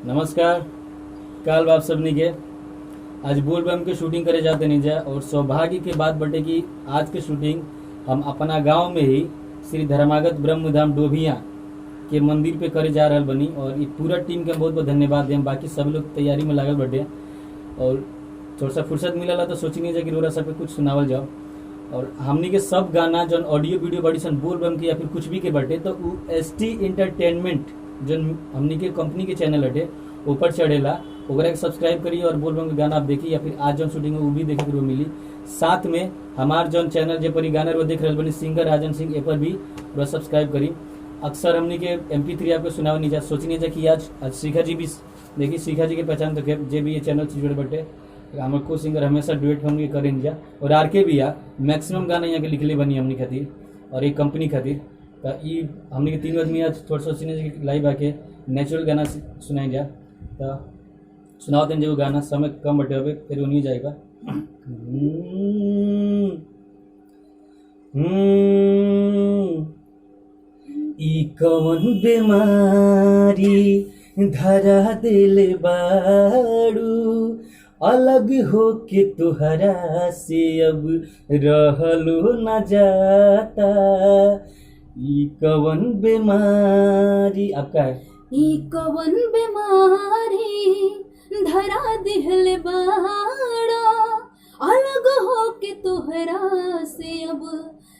नमस्कार। काल बाप सबनी के आज बोल बम के शूटिंग करे जाते नहीं जा और सौभाग्य के बात बटे कि आज के शूटिंग हम अपना गांव में ही श्री धर्मागत ब्रह्मधाम डोभिया के मंदिर पे करे जा रहल बनी और ये पूरा टीम के बहुत बहुत धन्यवाद दें। बाकी सब लोग तैयारी में लागल बटे और थोड़ा सा फुर्सत मिलला तो सोची नहीं जा कि रोरा सब पे कुछ सुनावल जाओ। और हमनी के सब गाना जो ऑडियो वीडियो बड़ी सन बोल बम के या फिर कुछ भी के बटे तो ST एंटरटेनमेंट जो हमनी के कंपनी के चैनल हटे ऊपर चढ़ेला, ओकरा के सब्सक्राइब करिए और बोल बम के गाना आप देखिए या फिर आज जो शूटिंग है वो भी देखे के मिली। साथ में हमार जो चैनल जे पर गाना वो देख रहे बनी सिंगर राजन सिंह ए पर भी पूरा सब्सक्राइब करी। अक्सर हमनी के MP3 आपको सुनाव नहीं जा सोची नहीं जा कि आज शिखा जी भी देखिए, शिखा जी के पहचान तो जे भी ये चैनल से जुड़े बटे हमारे को सिंगर हमेशा डुएट हमनी के करें जा और RK भी आ मैक्सिमम गाना यहाँ के लिखले बनी हमनी खातिर और एक कंपनी खातिर तो ये हमने के 3 आदमी आज थोड़ा सा सीने लाइव आके नेचुरल गाना सुनाई जा तो सुनाओ तेन जो गाना समय कम बटे हो फिर उन्हीं जाएगा। ई कौन बीमारी धरा दिल बाड़ू अलग हो के तुहरा से अब रहलो न जाता। ई कवन बीमारी आपका है? ई कवन बीमारी धरा दिहल बाड़ा अलग हो के तोहरा से अब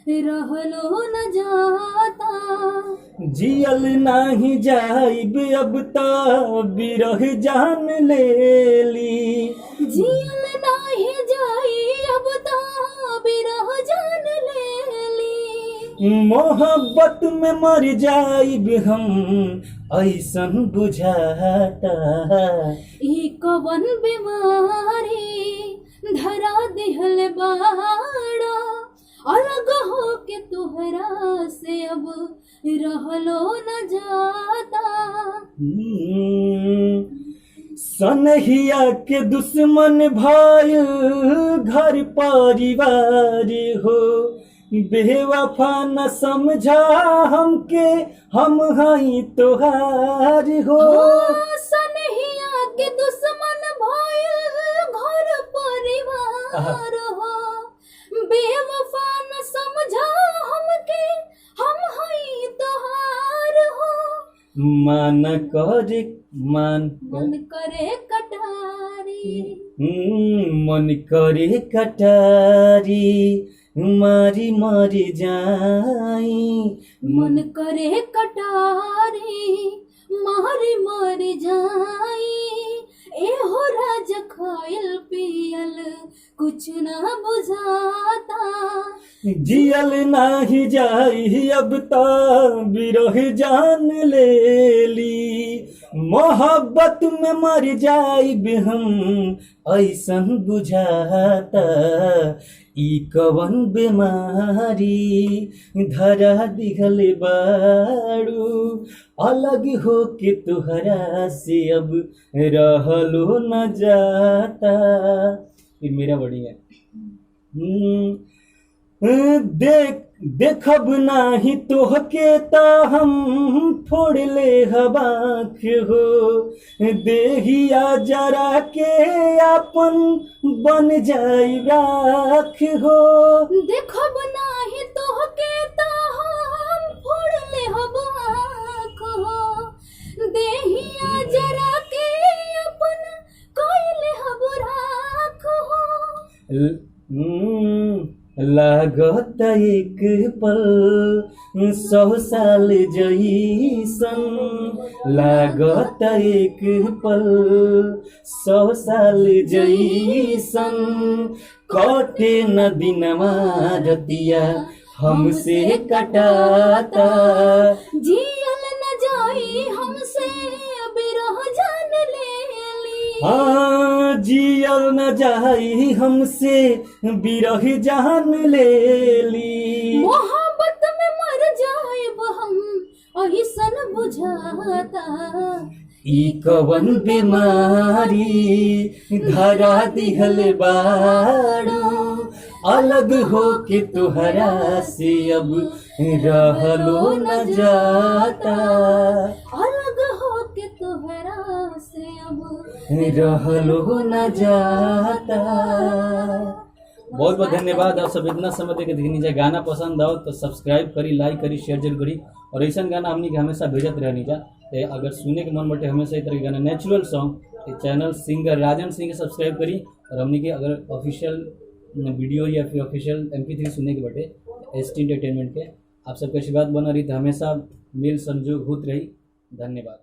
रहलो न जाता। जियल नाही जाइब अब तो बिरह जान लेली। जियल नाही जाई अब तो बिरह जान लेली। मोहब्बत में मर जाइब हम ऐसन बुझाता। ई कवन बीमारी धरा दिहल बाड़ा अलग हो के तोहरा से अब रहलो न जाता। सनहिया के दुश्मन भाई घर परिवार हो बेवफा न समझा हमके हम हई तोहार हो। सनहिया के दुश्मन भाई घर परिवार हो बेवफा न समझा हमके हम हई तोहार हो। मन करे कटारी मन करे कटारी मारी मारी जाई। मन करे कटारी मारी मारी जाई। एहो राजा खायल पियल कुछ ना बुझाता। जियल नाही जाई अब तो बिरह जान लेली। मोहब्बत में मर जाइब हम ऐसन बुझाता। ई कवन बीमारी धरा दिहल बाड़ू अलग हो के तुहरा से अब रहलो न जाता। ये मेरा वर्डिंग है। देखब नाही तोहके ता हम फोड़ ले हबाख हो देहिया जरा के अपन बन जाई राख हो। देखब नाही तोहके ता हम फोड़ ले हबाख हो देहिया जरा के अपन कोइले हब राख हो। लागत एक पल 100 साल जैसन। लागत एक पल 100 साल जैसन कटे न दिनमा रतिया हमसे कटाता। जियल न जाई हमसे बिरह जान लेली। हाँ जियल न जाई हमसे बिरह जान लेली। मोहब्बत में मर जाइब हम ऐसन बुझाता। ई कवन बीमारी धरा दिहल बाड़ू अलग हो के तुहरा से अब रहलो न जाता। अलग हो के तुहरा से अब रहलो न जाता। बहुत बहुत धन्यवाद आप सब इतना समय देके देखनी जाए। गाना पसंद आओ तो सब्सक्राइब करी, लाइक करी, शेयर जरूर करी और ऐसा गाना हमनी के हमेशा भेजत रहनी जा। तो अगर सुने के मन बटे हमेशा इस तरह के गाना नेचुरल सॉन्ग तो चैनल सिंगर राजन सिंह के सब्सक्राइब करी और हमनी के अगर ऑफिशियल वीडियो या फिर ऑफिशियल MP3 सुने के बटे ST एंटरटेनमेंट के आप सबके आशीर्वाद बना रही तो हमेशा मेल संजोग होत रही। धन्यवाद।